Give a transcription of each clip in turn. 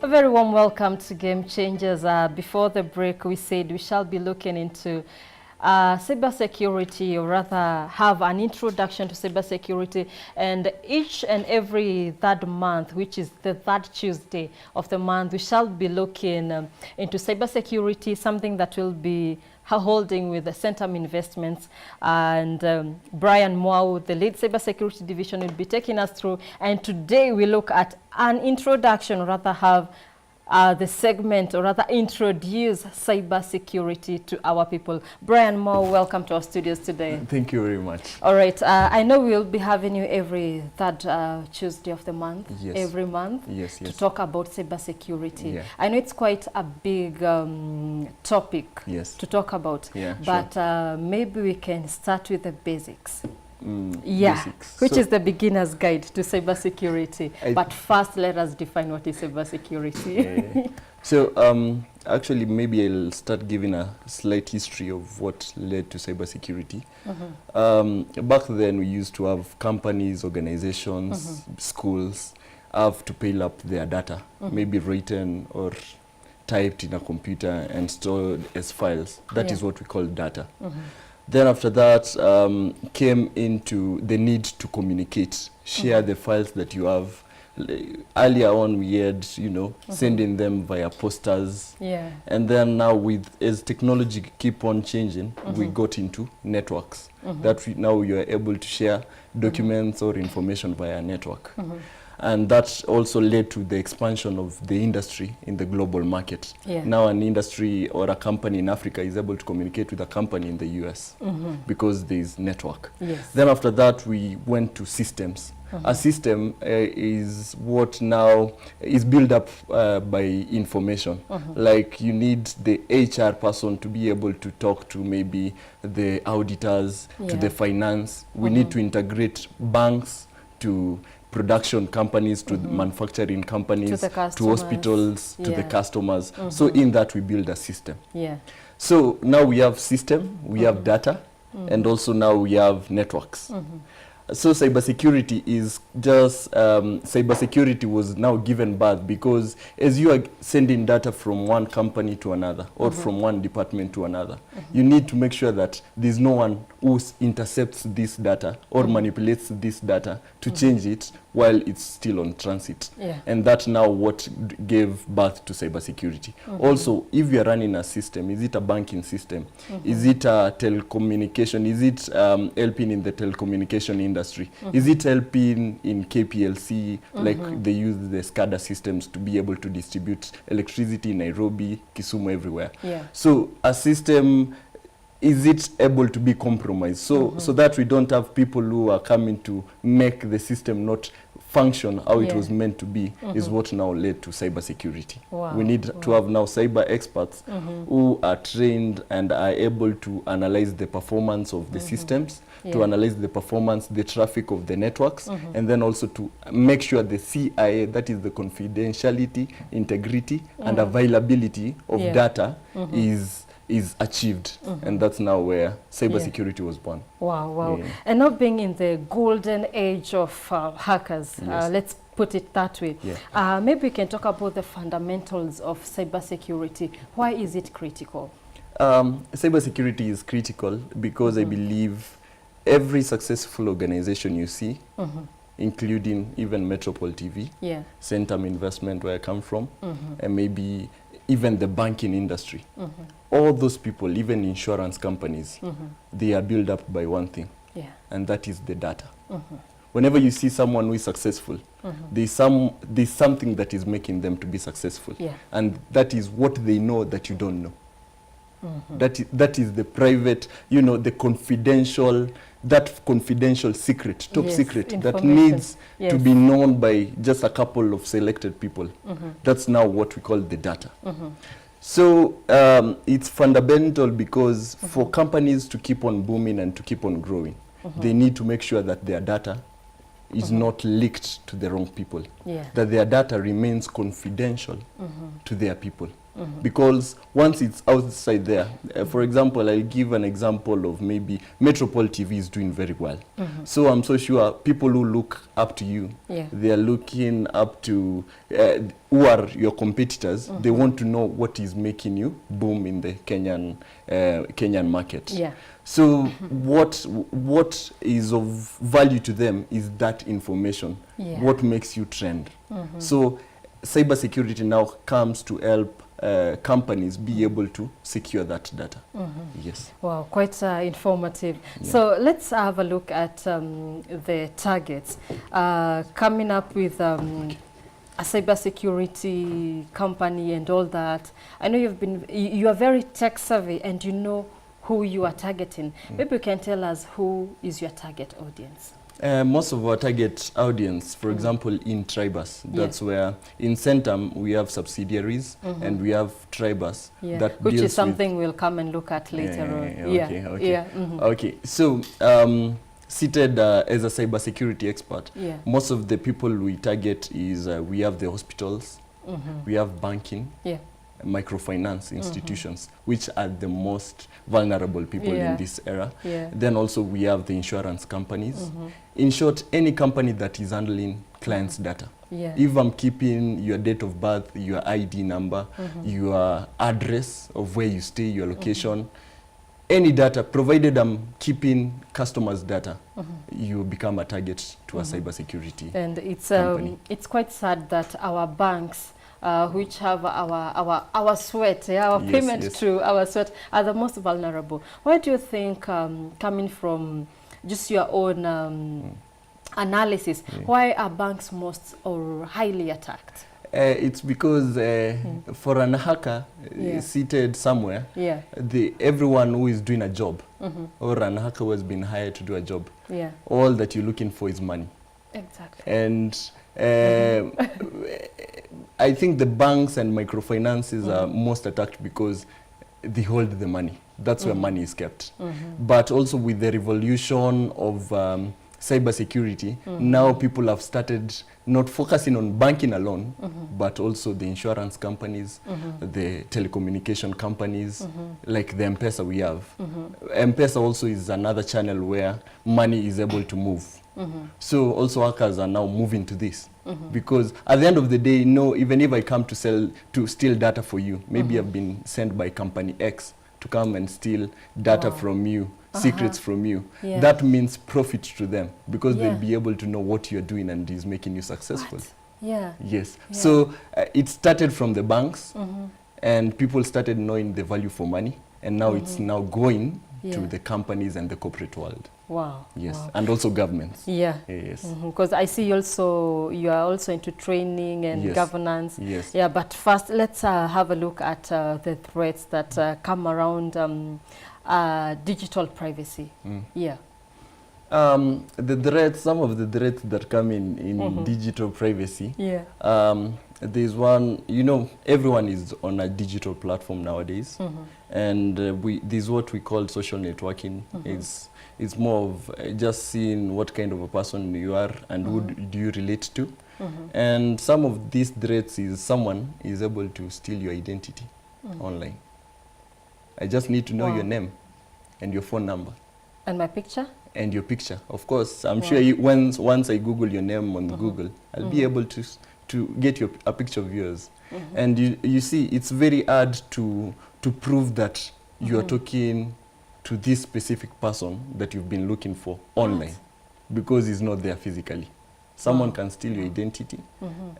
A very warm welcome to Game Changers. Before the break, we said we shall be looking into cybersecurity, or rather have an introduction to cybersecurity. And each and every third month, which is the third Tuesday of the month, we shall be looking into cybersecurity, something that will be holding with the Centum Investments, and Brian Mwau, the lead cybersecurity division, will be taking us through. And today we look at an introduction, or rather have the segment, or rather introduce cybersecurity to our people. Brian Mwau, welcome to our studios today. Thank you very much. All right, I know we'll be having you every third Tuesday of the month, yes. every month, yes, to talk about cybersecurity. Yeah. I know it's quite a big topic yes. to talk about, yeah, but sure. Maybe we can start with the basics. Basics. Which is the beginner's guide to cybersecurity. But first, let us define what is cybersecurity. So, actually, maybe I'll start giving a slight history of what led to cybersecurity. Back then, we used to have companies, organizations, schools have to pile up their data, maybe written or typed in a computer and stored as files. That is what we call data. Then after that came into the need to communicate, share the files that you have. Earlier on we had, you know, sending them via posters. And then now as technology keep on changing, we got into networks. That now you are able to share documents or information via network. And that also led to the expansion of the industry in the global market. Now an industry or a company in Africa is able to communicate with a company in the US because there is network. Then after that, we went to systems. A system is what now is built up by information. Like you need the HR person to be able to talk to maybe the auditors, to the finance. We need to integrate banks to production companies, to manufacturing companies, to hospitals, to the customers. So in that we build a system. So now we have system, we have data, and also now we have networks. So cybersecurity is just, cybersecurity was now given birth because as you are sending data from one company to another or from one department to another, you need to make sure that there's no one who intercepts this data or manipulates this data to change it while it's still on transit. And that's now what gave birth to cybersecurity. Also, if you're running a system, is it a banking system? Is it a telecommunication? Is it helping in the telecommunication industry? Is it helping in KPLC, like they use the SCADA systems to be able to distribute electricity in Nairobi, Kisumu, everywhere? So a system, is it able to be compromised? So that we don't have people who are coming to make the system not function how it was meant to be, is what now led to cybersecurity. We need to have now cyber experts who are trained and are able to analyze the performance of the systems, to analyze the performance, the traffic of the networks, and then also to make sure the CIA, that is the confidentiality, integrity, and availability of data is achieved. And that's now where cybersecurity was born. Wow. And now being in the golden age of hackers, let's put it that way. Maybe we can talk about the fundamentals of cybersecurity. Why is it critical? Cybersecurity is critical because I believe every successful organization you see, including even Metropole TV, Centum Investment, where I come from, and maybe even the banking industry, all those people, even insurance companies, they are built up by one thing, and that is the data. Whenever you see someone who is successful, there's something that is making them to be successful, and that is what they know that you don't know. That is the private, you know, the confidential, that confidential secret, top secret, that needs to be known by just a couple of selected people. That's now what we call the data. So it's fundamental because for companies to keep on booming and to keep on growing, they need to make sure that their data is not leaked to the wrong people, that their data remains confidential to their people. Because once it's outside there, for example, I'll give an example of maybe Metropole TV is doing very well. So I'm so sure people who look up to you, they are looking up to who are your competitors. They want to know what is making you boom in the Kenyan market. So what is of value to them is that information. What makes you trend? So cybersecurity now comes to help companies be able to secure that data. Yes. Wow, quite informative. So let's have a look at the targets. Coming up with a cybersecurity company and all that. I know you are very tech savvy and you know who you are targeting. Maybe you can tell us who is your target audience. Most of our target audience, for example, in Tribus, that's where in Centum we have subsidiaries and we have Tribus. That which is something we'll come and look at later on. Okay, so seated as a cybersecurity expert, most of the people we target is we have the hospitals, we have banking, microfinance institutions, which are the most vulnerable people in this era. Then also we have the insurance companies. In short, any company that is handling clients' data. If I'm keeping your date of birth, your ID number, your address of where you stay, your location, any data, provided I'm keeping customers' data, you become a target to a cybersecurity and it's company. It's quite sad that our banks which have our sweat, our payment through our sweat, are the most vulnerable. Why do you think, coming from just your own analysis, why are banks most or highly attacked? It's because for an hacker seated somewhere, everyone who is doing a job, or an hacker who has been hired to do a job, all that you're looking for is money. Exactly. And I think the banks and microfinances are most attacked because they hold the money. That's where money is kept. But also with the revolution of cybersecurity, now people have started not focusing on banking alone, but also the insurance companies, the telecommunication companies, like the M-Pesa we have. M-Pesa also is another channel where money is able to move. So also hackers are now moving to this. Because at the end of the day, no, even if I come to steal data for you, maybe I've been sent by company X to come and steal data from you, secrets from you. That means profit to them because they'll be able to know what you're doing and is making you successful. Yes. So it started from the banks and people started knowing the value for money, and now it's now going to the companies and the corporate world. Wow. Yes. Wow. And also governments. Yes. Because I see also you are also into training and governance. Yeah, but first let's have a look at the threats that come around digital privacy. The threats, some of the threats that come in digital privacy. There's one, you know, everyone is on a digital platform nowadays, and this is what we call social networking. It's more of just seeing what kind of a person you are and who do you relate to. And some of these threats is someone is able to steal your identity online. I just need to know your name and your phone number. And my picture? And your picture. Of course, I'm sure once I Google your name on Google, I'll be able to get a picture of yours. And you see, it's very hard to prove that you're talking to this specific person that you've been looking for online, because he's not there physically. Someone can steal your identity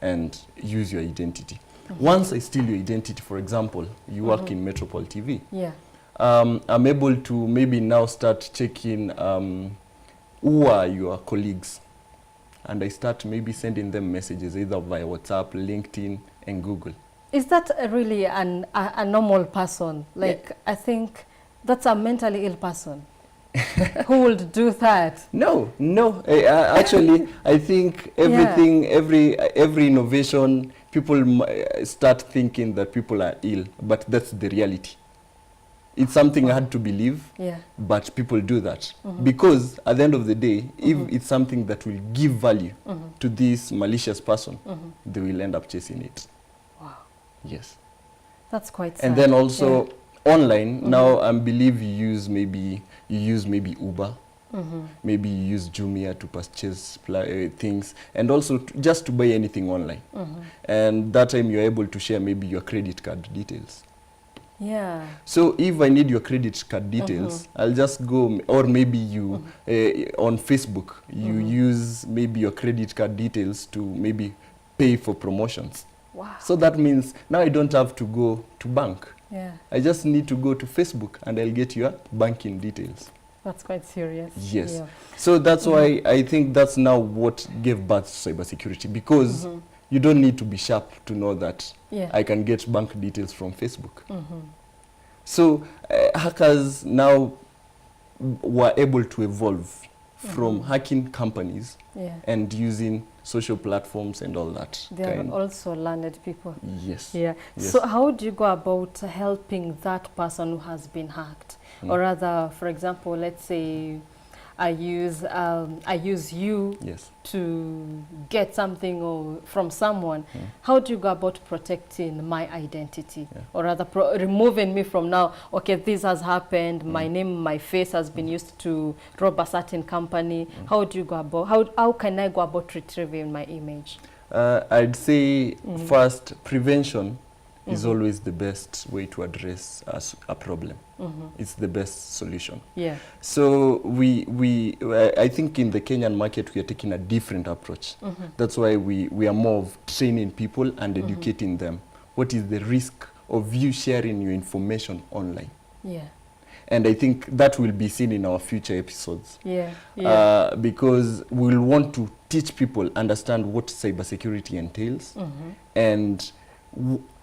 and use your identity. Once I steal your identity, for example, you work in Metropole TV. I'm able to maybe now start checking who are your colleagues, and I start maybe sending them messages either via WhatsApp, LinkedIn, and Google. Is that really a normal person? Like, I think that's a mentally ill person who would do that. No. Actually, I think everything, every innovation, people start thinking that people are ill, but that's the reality. It's something hard to believe, but people do that. Because at the end of the day, if it's something that will give value to this malicious person, they will end up chasing it. Wow. Yes. That's quite sad. And then also online, now I believe you use maybe Uber. Maybe you use Jumia to purchase things, and also just to buy anything online. And that time you're able to share maybe your credit card details. Yeah. So if I need your credit card details, I'll just go, or maybe you, on Facebook, you use maybe your credit card details to maybe pay for promotions. Wow. So that means now I don't have to go to bank. Yeah. I just need to go to Facebook and I'll get your banking details. That's quite serious. Yes. Yeah. So that's why I think that's now what gave birth to cybersecurity, because you don't need to be sharp to know that I can get bank details from Facebook. So hackers now were able to evolve from hacking companies and using social platforms and all that. They are also learned people. Yes. Yeah. Yes. So how do you go about helping that person who has been hacked? Or rather, for example, let's say I use you to get something or from someone. How do you go about protecting my identity? Or rather, removing me from now, okay, this has happened, my name, my face has been used to rob a certain company. How do you go about, how can I go about retrieving my image? I'd say first, prevention is always the best way to address a problem. It's the best solution. Yeah. So I think in the Kenyan market we are taking a different approach. That's why we are more of training people and educating them. What is the risk of you sharing your information online? Yeah. And I think that will be seen in our future episodes. Yeah. Yeah. Because we'll want to teach people understand what cybersecurity entails and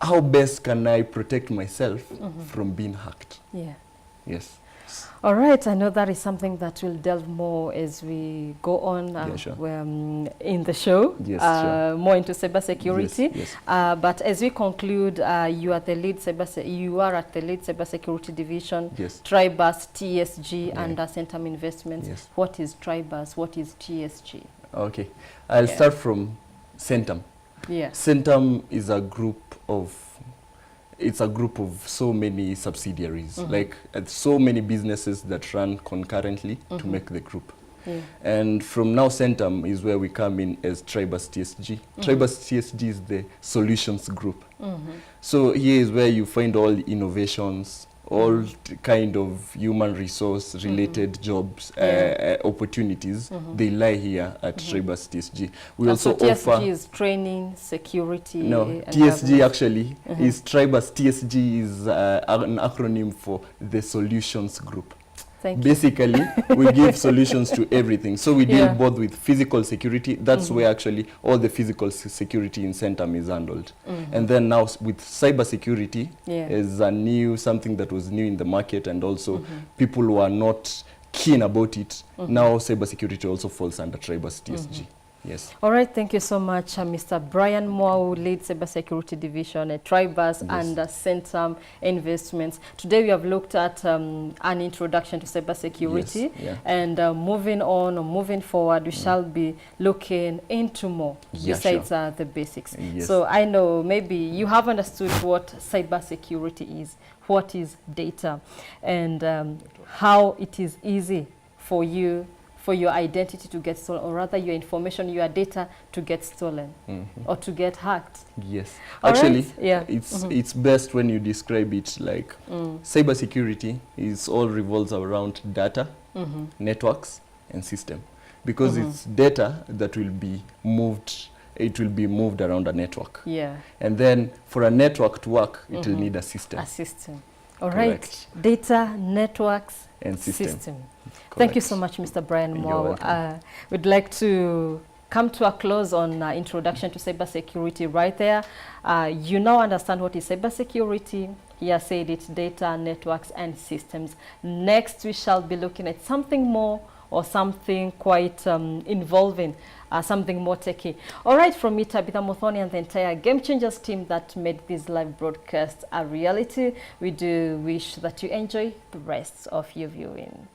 how best can I protect myself from being hacked? Yeah. Yes. All right. I know that is something that will delve more as we go on in the show, more into cybersecurity. Yes. But as we conclude, you are at the lead cybersecurity division, Tribus, TSG, and Centum Investments. Yes. What is Tribus? What is TSG? Okay. I'll start from Centum. Yeah. Centum is a group of so many subsidiaries, like so many businesses that run concurrently to make the group. Yeah. And from now, Centum is where we come in as Tribus TSG. Tribus TSG is the solutions group. So here is where you find all innovations, all kind of human resource related jobs, opportunities, they lie here at Tribus TSG. We also so offer... TSG is training, security... No, TSG actually is Tribus. TSG is an acronym for the Solutions Group. Basically, we give solutions to everything. So we deal both with physical security. That's where actually all the physical security in Centum is handled. And then now with cybersecurity is something that was new in the market, and also people who are not keen about it. Now cybersecurity also falls under Tribus TSG. Yes. All right. Thank you so much, Mr. Brian Mwau, lead cybersecurity division at Tribus and Centum Investments. Today we have looked at an introduction to cybersecurity, and moving forward, we shall be looking into more besides the basics. So I know maybe you have understood what cybersecurity is, what is data, and how it is easy for you, for your identity to get stolen, or rather your information, your data to get stolen or to get hacked. Yes. Actually, it's best when you describe it like cybersecurity is all revolves around data, networks, and system. Because it's data that will be moved, it will be moved around a network. Yeah. And then for a network to work, it will need a system. A system. All right. Data, networks, and system. Thank you so much, Mr. Brian Mwau. We'd like to come to a close on introduction to cybersecurity right there. You now understand what is cybersecurity. He has said it's data, networks, and systems. Next, we shall be looking at something more, or something quite involving, something more techy. All right, from me, Tabitha Muthoni, and the entire Game Changers team that made this live broadcast a reality, we do wish that you enjoy the rest of your viewing.